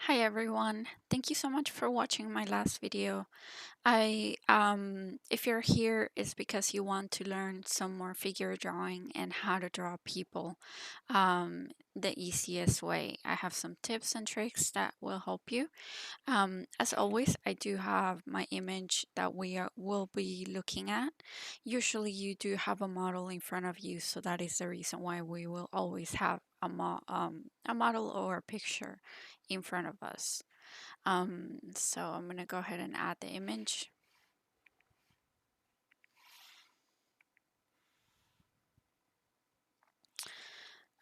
Hi everyone. Thank you so much for watching my last video. If you're here, it's because you want to learn some more figure drawing and how to draw people the easiest way. I have some tips and tricks that will help you. As always, I do have my image that will be looking at. Usually you do have a model in front of you, so that is the reason why we will always have a model or a picture in front of us. So I'm gonna go ahead and add the image.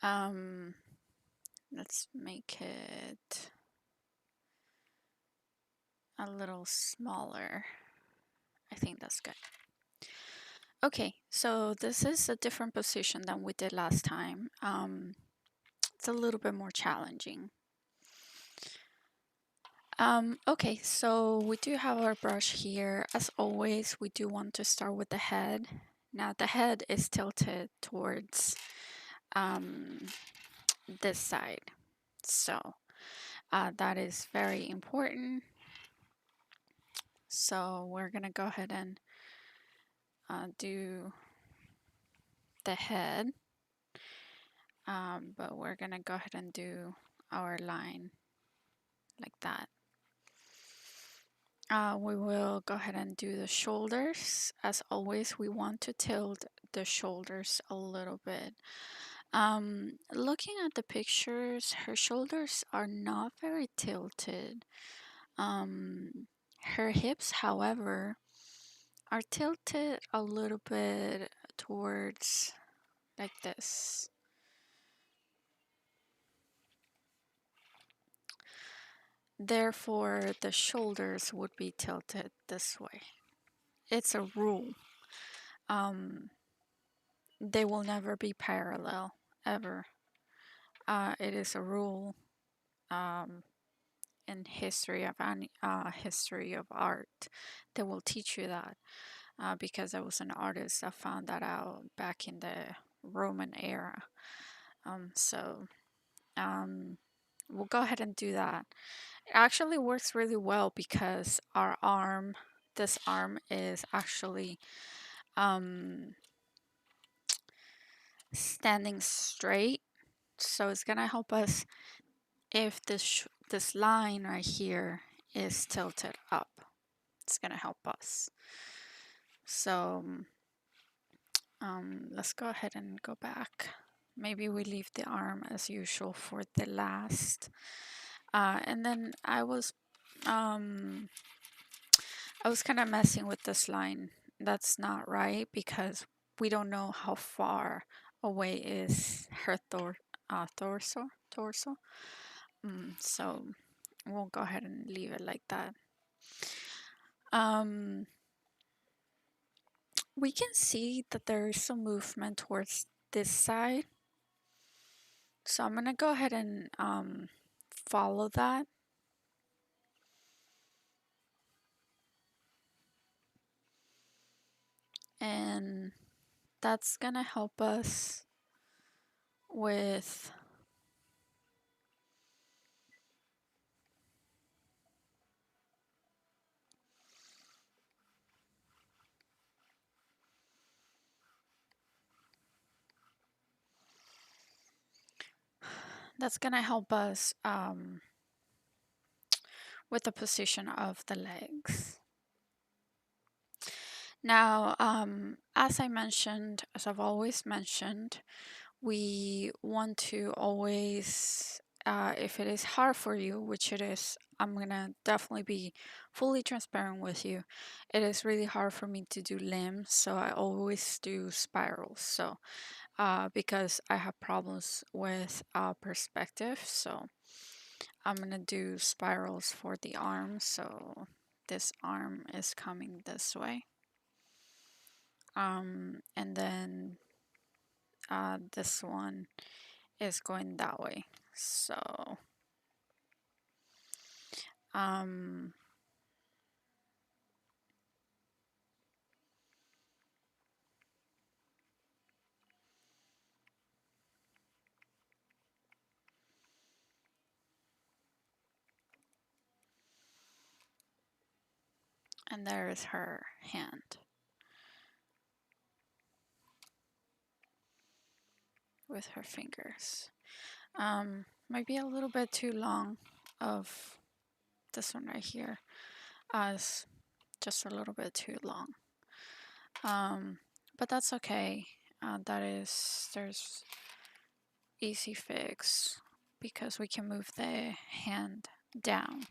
Um, let's make it a little smaller. I think that's good. Okay, so this is a different position than we did last time. It's a little bit more challenging. Okay, so we do have our brush here. As always, we do want to start with the head. Now the head is tilted towards this side. So that is very important. So we're gonna go ahead and do the head, but we're gonna go ahead and do our line like that. We will go ahead and do the shoulders. As always, we want to tilt the shoulders a little bit. Looking at the pictures, her shoulders are not very tilted. Her hips, however, are tilted a little bit towards like this. Therefore, the shoulders would be tilted this way. It's a rule. They will never be parallel, ever. It is a rule in history of history of art. They will teach you that because I was an artist that found that out back in the Roman era. So we'll go ahead and do that. It actually works really well because our arm, this arm is actually standing straight. So it's gonna help us if this line right here is tilted up. It's gonna help us. So let's go ahead and go back. Maybe we leave the arm as usual for the last. And then I was kind of messing with this line. That's not right because we don't know how far away is her torso. So we'll go ahead and leave it like that. We can see that there is some movement towards this side. So I'm gonna go ahead and follow that. And that's gonna help us with with the position of the legs. Now, as I've always mentioned, we want to always, if it is hard for you, which it is, I'm gonna definitely be fully transparent with you. It is really hard for me to do limbs, so I always do spirals. So, because I have problems with perspective, so I'm gonna do spirals for the arm. So this arm is coming this way. And then this one is going that way. So um, And there is her hand with her fingers. Might be a little bit too long of this one right here, as just a little bit too long. But that's okay. There's easy fix because we can move the hand down.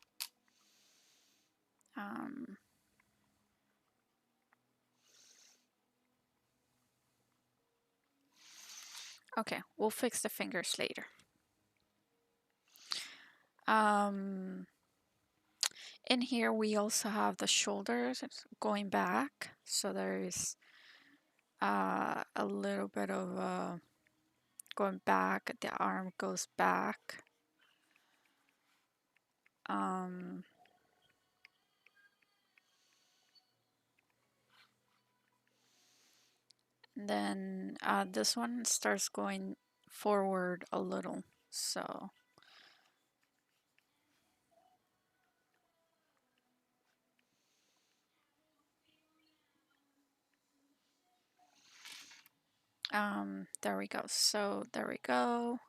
Okay, we'll fix the fingers later. In here we also have the shoulders going back, so there's a little bit of going back. The arm goes back. Then this one starts going forward a little, so there we go. So there we go.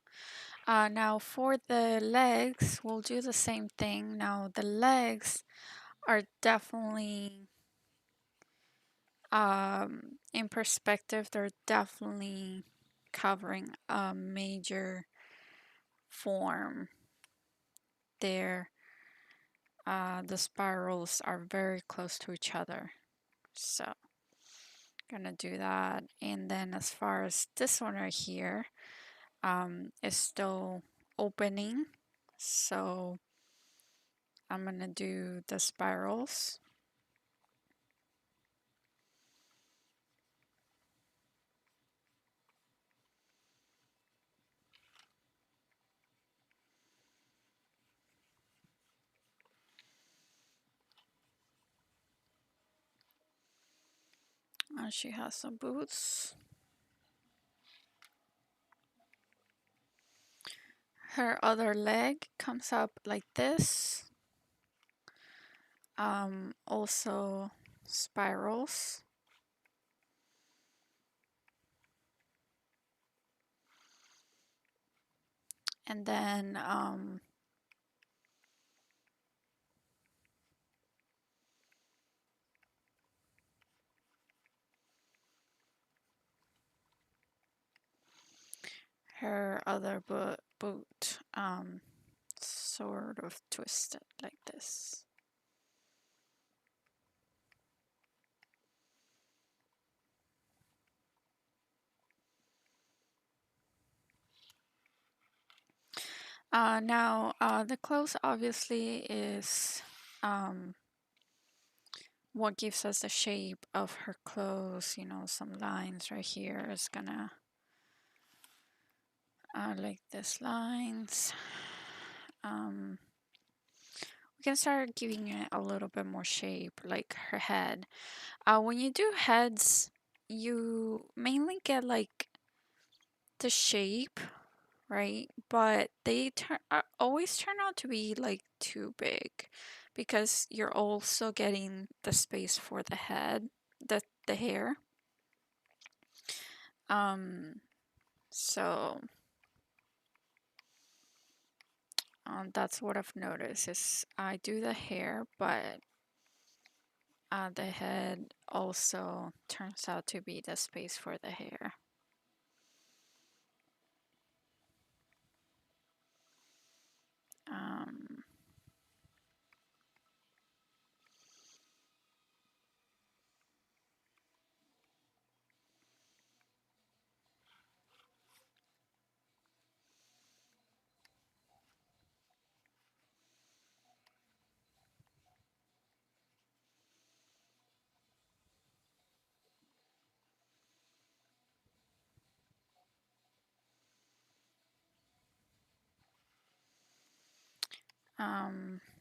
Now for the legs, we'll do the same thing. Now the legs are definitely in perspective, they're definitely covering a major form there. The spirals are very close to each other, so gonna do that. And then as far as this one right here, is still opening, so I'm gonna do the spirals. She has some boots. Her other leg comes up like this. Also spirals. And then her other boot sort of twisted like this. Now the clothes obviously is what gives us the shape of her clothes. You know, some lines right here is gonna like this lines. We can start giving it a little bit more shape, like her head. When you do heads, you mainly get like the shape, right? But they always turn out to be like too big because you're also getting the space for the head, the hair. So that's what I've noticed is I do the hair, but the head also turns out to be the space for the hair.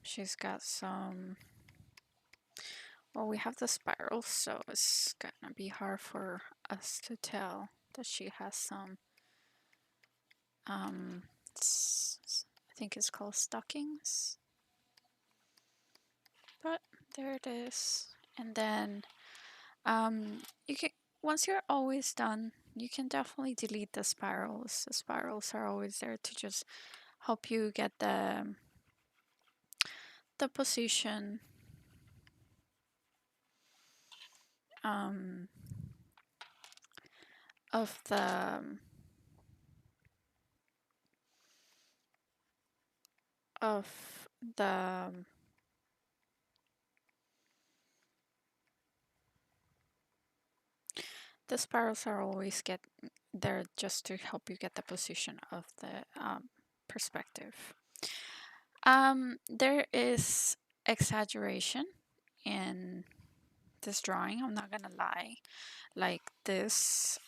She's got some. Well, we have the spirals, so it's gonna be hard for us to tell that she has some. I think it's called stockings. But there it is. And then you can, once you're always done, you can definitely delete the spirals. The spirals are always there to just help you get the position um, of of the the spirals are always get there just to help you get the position of the perspective. There is exaggeration in this drawing, I'm not gonna lie. Like this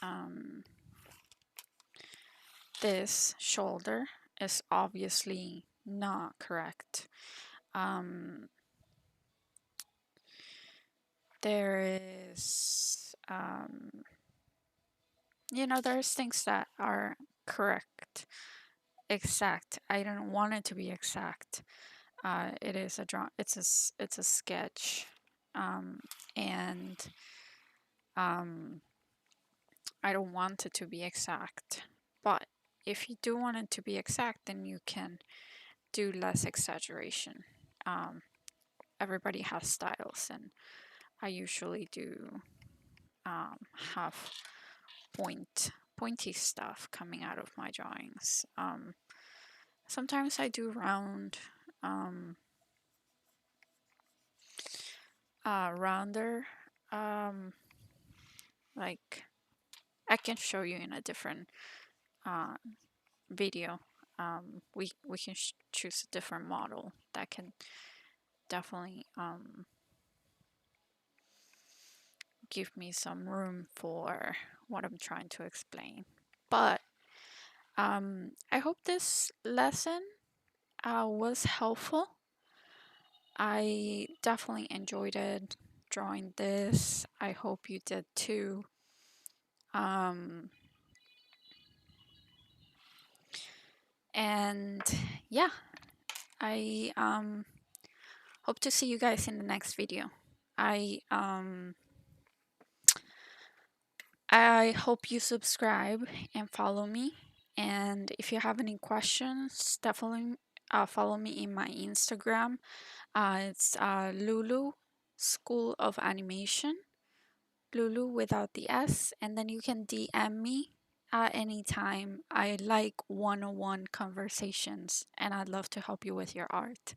shoulder is obviously not correct. Um, there is, there's things that are correct, exact. I don't want it to be exact. It is a draw. It's a sketch, um, and um, I don't want it to be exact. But if you do want it to be exact, then you can do less exaggeration. Um, Everybody has styles, and I usually do have pointy stuff coming out of my drawings. Sometimes I do um, rounder, um, like I can show you in a different uh, video. We can choose a different model that can definitely give me some room for what I'm trying to explain. But I hope this lesson was helpful. I definitely enjoyed it drawing this. I hope you did too. Um, and yeah, I hope to see you guys in the next video. I um, I hope you subscribe and follow me. And if you have any questions, definitely follow me in my Instagram. It's Lulu School of Animation, Lulu without the S. And then you can DM me at any time. I like one-on-one conversations, and I'd love to help you with your art.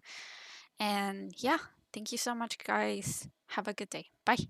And yeah, thank you so much, guys. Have a good day. Bye.